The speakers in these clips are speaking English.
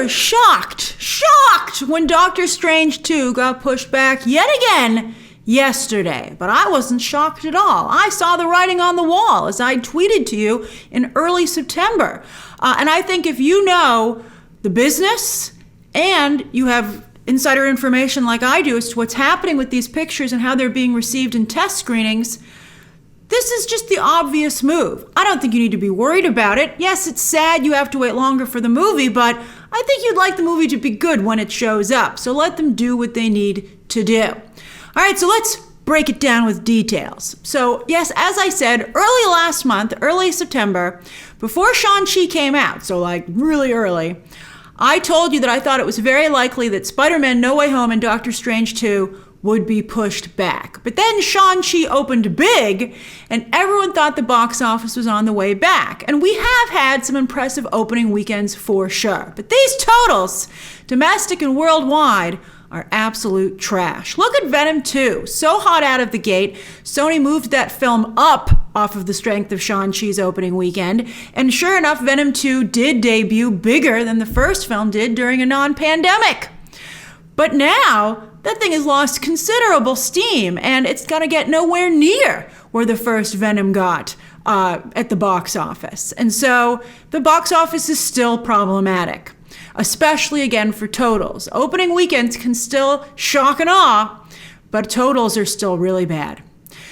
was shocked when Doctor Strange 2 got pushed back yet again yesterday. But I wasn't shocked at all. I saw the writing on the wall as I tweeted to you in early September. And I think if you know the business and you have insider information like I do as to what's happening with these pictures and how they're being received in test screenings, this is just the obvious move. I don't think you need to be worried about it. Yes, it's sad you have to wait longer for the movie, but I think you'd like the movie to be good when it shows up. So let them do what they need to do. All right, so let's break it down with details. So yes, as I said, early last month, early September, before Shang-Chi came out, so like really early, I told you that I thought it was very likely that Spider-Man No Way Home and Doctor Strange 2 would be pushed back. But then Shang-Chi opened big, and everyone thought the box office was on the way back. And we have had some impressive opening weekends for sure. But these totals, domestic and worldwide, are absolute trash. Look at Venom 2. So hot out of the gate, Sony moved that film up off of the strength of Shang-Chi's opening weekend. And sure enough, Venom 2 did debut bigger than the first film did during a non-pandemic. But now, that thing has lost considerable steam, and it's gonna get nowhere near where the first Venom got at the box office. And so the box office is still problematic, especially again for totals. Opening weekends can still shock and awe, but totals are still really bad.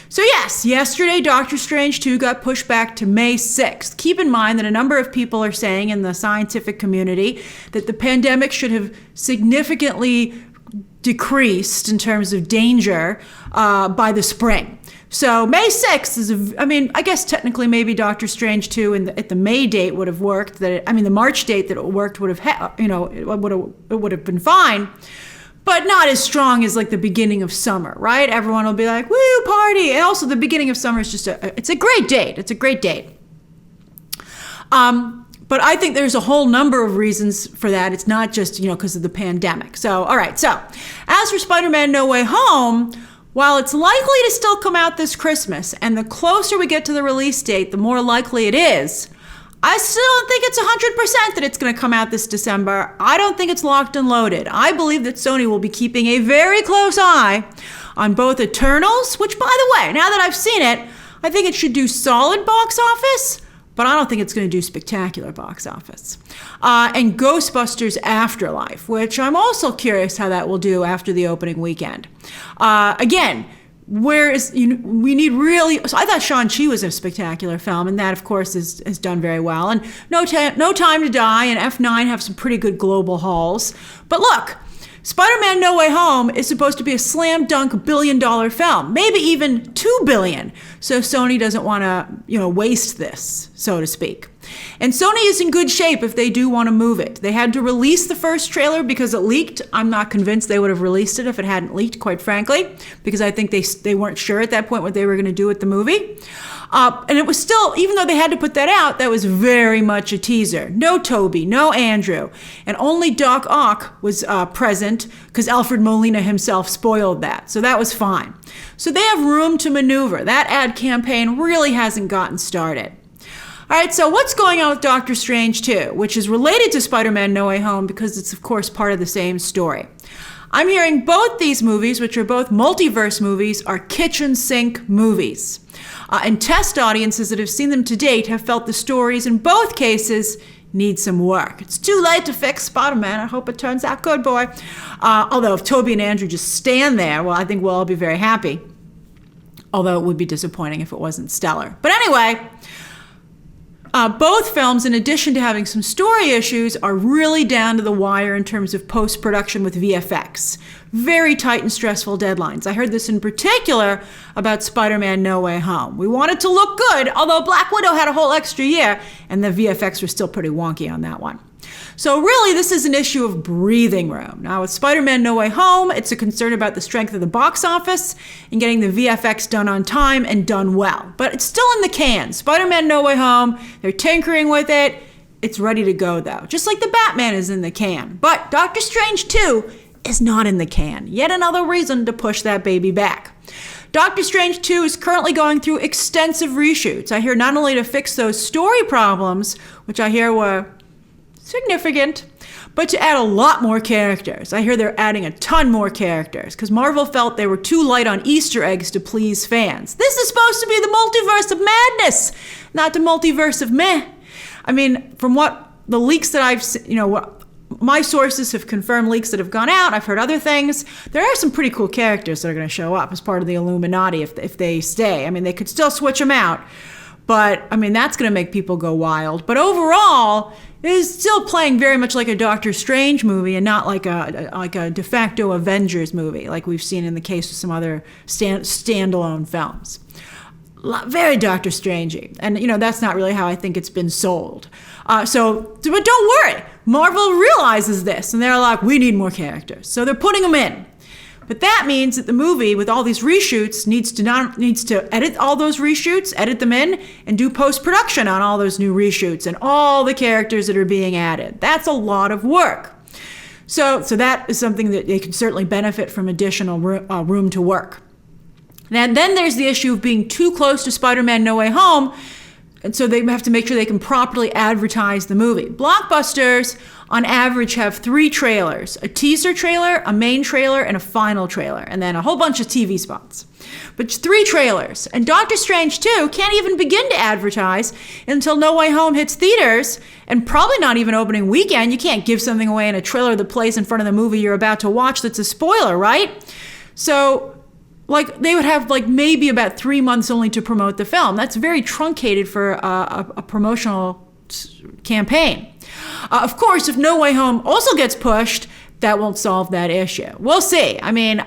So yes, yesterday Doctor Strange 2 got pushed back to May 6th. Keep in mind that a number of people are saying in the scientific community that the pandemic should have significantly decreased in terms of danger by the spring. So May 6th is, I guess technically maybe Doctor Strange 2 at the May date would have worked. The March date that it worked would have, it would have been fine, but not as strong as like the beginning of summer, right? Everyone will be like, woo, party. And also the beginning of summer is just it's a great date. It's a great date. But I think there's a whole number of reasons for that. It's not just, because of the pandemic. So, all right. So as for Spider-Man No Way Home, while it's likely to still come out this Christmas, and the closer we get to the release date, the more likely it is, I still don't think it's 100% that it's going to come out this December. I don't think it's locked and loaded. I believe that Sony will be keeping a very close eye on both Eternals, which, by the way, now that I've seen it, I think it should do solid box office, but I don't think it's going to do spectacular box office. And Ghostbusters Afterlife, which I'm also curious how that will do after the opening weekend. Again, we need really, so I thought Shang-Chi was a spectacular film, and that of course has done very well. And No Time to Die and F9 have some pretty good global hauls. But look, Spider-Man No Way Home is supposed to be a slam dunk billion-dollar film, maybe even $2 billion. So Sony doesn't want to, waste this, so to speak. And Sony is in good shape if they do want to move it. They had to release the first trailer because it leaked. I'm not convinced they would have released it if it hadn't leaked, quite frankly, because I think they weren't sure at that point what they were going to do with the movie. And it was still, even though they had to put that out, that was very much a teaser. No Toby, no Andrew, and only Doc Ock was present because Alfred Molina himself spoiled that. So that was fine. So they have room to maneuver. That ad campaign really hasn't gotten started. All right, so what's going on with Doctor Strange 2, which is related to Spider-Man No Way Home because it's, of course, part of the same story. I'm hearing both these movies, which are both multiverse movies, are kitchen sink movies. And test audiences that have seen them to date have felt the stories in both cases need some work. It's too late to fix Spider-Man. I hope it turns out good, boy. Although if Toby and Andrew just stand there, well, I think we'll all be very happy. Although it would be disappointing if it wasn't stellar. But anyway, both films, in addition to having some story issues, are really down to the wire in terms of post-production with VFX. Very tight and stressful deadlines. I heard this in particular about Spider-Man No Way Home. We want it to look good, although Black Widow had a whole extra year, and the VFX were still pretty wonky on that one. So really, this is an issue of breathing room. Now, with Spider-Man No Way Home, it's a concern about the strength of the box office and getting the VFX done on time and done well. But it's still in the can. Spider-Man No Way Home, they're tinkering with it. It's ready to go, though. Just like the Batman is in the can. But Doctor Strange 2 is not in the can. Yet another reason to push that baby back. Doctor Strange 2 is currently going through extensive reshoots. I hear not only to fix those story problems, which I hear were significant, but to add a lot more characters. I hear they're adding a ton more characters because Marvel felt they were too light on Easter eggs to please fans. This is supposed to be the Multiverse of Madness, not the Multiverse of Meh. I mean, from what the leaks that I've seen, what my sources have confirmed, leaks that have gone out, I've heard other things. There are some pretty cool characters that are going to show up as part of the Illuminati if they stay. I mean, they could still switch them out, but I mean, that's going to make people go wild. But overall, it is still playing very much like a Doctor Strange movie and not like a de facto Avengers movie like we've seen in the case of some other standalone films. Very Doctor Strangey. And, that's not really how I think it's been sold. But don't worry. Marvel realizes this, and they're like, we need more characters. So they're putting them in. But that means that the movie, with all these reshoots, needs to edit all those reshoots, edit them in, and do post-production on all those new reshoots and all the characters that are being added. That's a lot of work. So that is something that they can certainly benefit from additional room to work. And then there's the issue of being too close to Spider-Man No Way Home, and so they have to make sure they can properly advertise the movie. Blockbusters, on average, have 3 trailers: a teaser trailer, a main trailer, and a final trailer, and then a whole bunch of TV spots. But 3 trailers. And Doctor Strange 2 can't even begin to advertise until No Way Home hits theaters, and probably not even opening weekend. You can't give something away in a trailer that plays in front of the movie you're about to watch that's a spoiler, right? So they would have maybe about 3 months only to promote the film. That's very truncated for a promotional campaign. Of course, if No Way Home also gets pushed, that won't solve that issue. We'll see. I mean,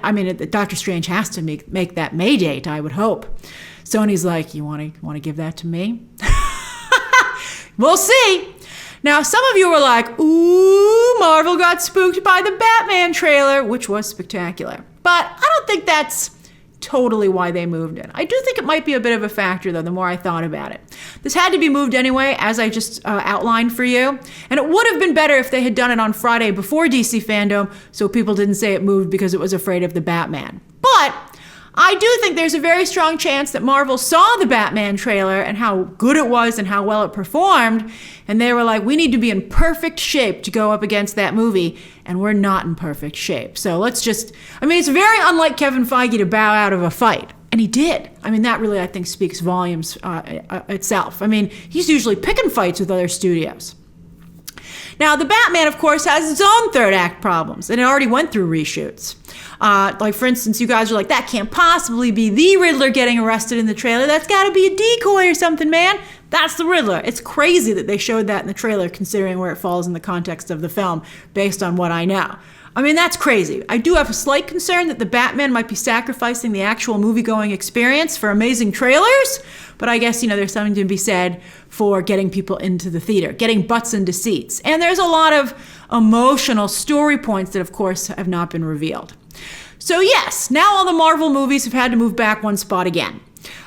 Doctor Strange has to make that May date, I would hope. Sony's like, you want to give that to me? We'll see. Now, some of you were like, ooh, Marvel got spooked by the Batman trailer, which was spectacular. But I don't think that's totally why they moved it. I do think it might be a bit of a factor, though, the more I thought about it. This had to be moved anyway, as I just outlined for you. And it would have been better if they had done it on Friday before DC Fandom, so people didn't say it moved because it was afraid of the Batman. But I do think there's a very strong chance that Marvel saw the Batman trailer and how good it was and how well it performed, and they were like, we need to be in perfect shape to go up against that movie, and we're not in perfect shape. So it's very unlike Kevin Feige to bow out of a fight, and he did. That really, I think, speaks volumes itself. He's usually picking fights with other studios. Now, the Batman, of course, has its own third act problems, and it already went through reshoots. For instance, you guys are like, that can't possibly be the Riddler getting arrested in the trailer. That's got to be a decoy or something, man. That's the Riddler. It's crazy that they showed that in the trailer, considering where it falls in the context of the film, based on what I know. That's crazy. I do have a slight concern that the Batman might be sacrificing the actual movie-going experience for amazing trailers, but I guess, there's something to be said for getting people into the theater, getting butts into seats. And there's a lot of emotional story points that, of course, have not been revealed. So yes, now all the Marvel movies have had to move back one spot again.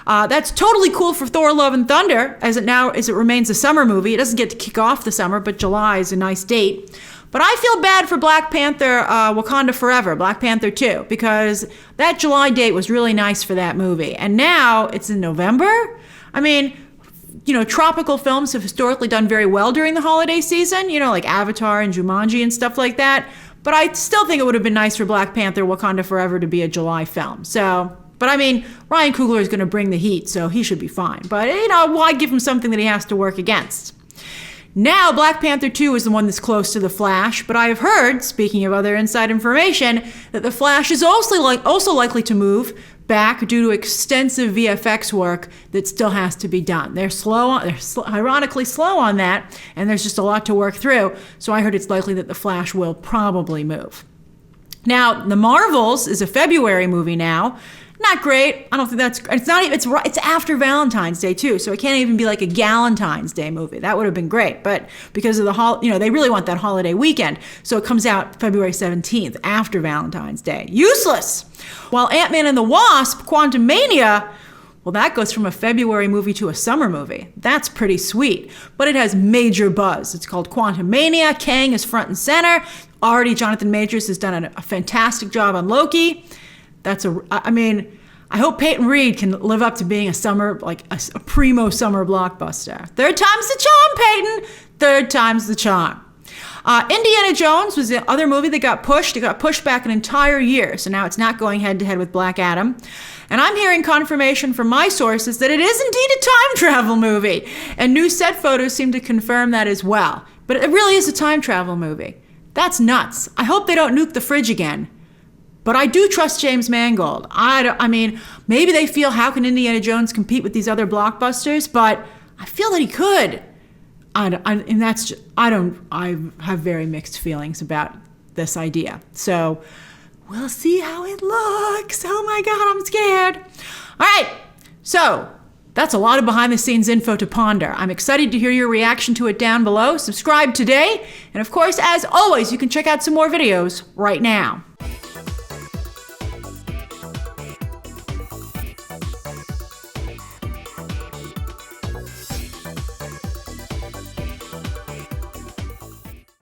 That's totally cool for Thor: Love and Thunder, as it remains a summer movie. It doesn't get to kick off the summer, but July is a nice date. But I feel bad for Black Panther, Wakanda Forever, Black Panther 2, because that July date was really nice for that movie. And now it's in November? Tropical films have historically done very well during the holiday season, like Avatar and Jumanji and stuff like that. But I still think it would have been nice for Black Panther, Wakanda Forever to be a July film. But Ryan Coogler is going to bring the heat, so he should be fine. But, why give him something that he has to work against? Now, Black Panther 2 is the one that's close to The Flash, but I have heard, speaking of other inside information, that The Flash is also likely to move back due to extensive VFX work that still has to be done. They're ironically slow on that, and there's just a lot to work through, so I heard it's likely that The Flash will probably move. Now, The Marvels is a February movie now. Not great. I don't think it's after Valentine's Day too, so it can't even be like a Galentine's Day movie. That would have been great, but because of they really want that holiday weekend, so it comes out February 17th after Valentine's Day. Useless. While Ant-Man and the Wasp: Quantumania, well, that goes from a February movie to a summer movie. That's pretty sweet, but it has major buzz. It's called Quantumania. Kang is front and center. Already, Jonathan Majors has done a fantastic job on Loki. I hope Peyton Reed can live up to being a primo summer blockbuster. Third time's the charm, Peyton. Third time's the charm. Indiana Jones was the other movie that got pushed. It got pushed back an entire year, so now it's not going head-to-head with Black Adam. And I'm hearing confirmation from my sources that it is indeed a time travel movie, and new set photos seem to confirm that as well. But it really is a time travel movie. That's nuts. I hope they don't nuke the fridge again. But I do trust James Mangold. I mean, maybe they feel, how can Indiana Jones compete with these other blockbusters? But I feel that he could. I have very mixed feelings about this idea. So we'll see how it looks. Oh my God, I'm scared. All right, so that's a lot of behind the scenes info to ponder. I'm excited to hear your reaction to it down below. Subscribe today. And of course, as always, you can check out some more videos right now.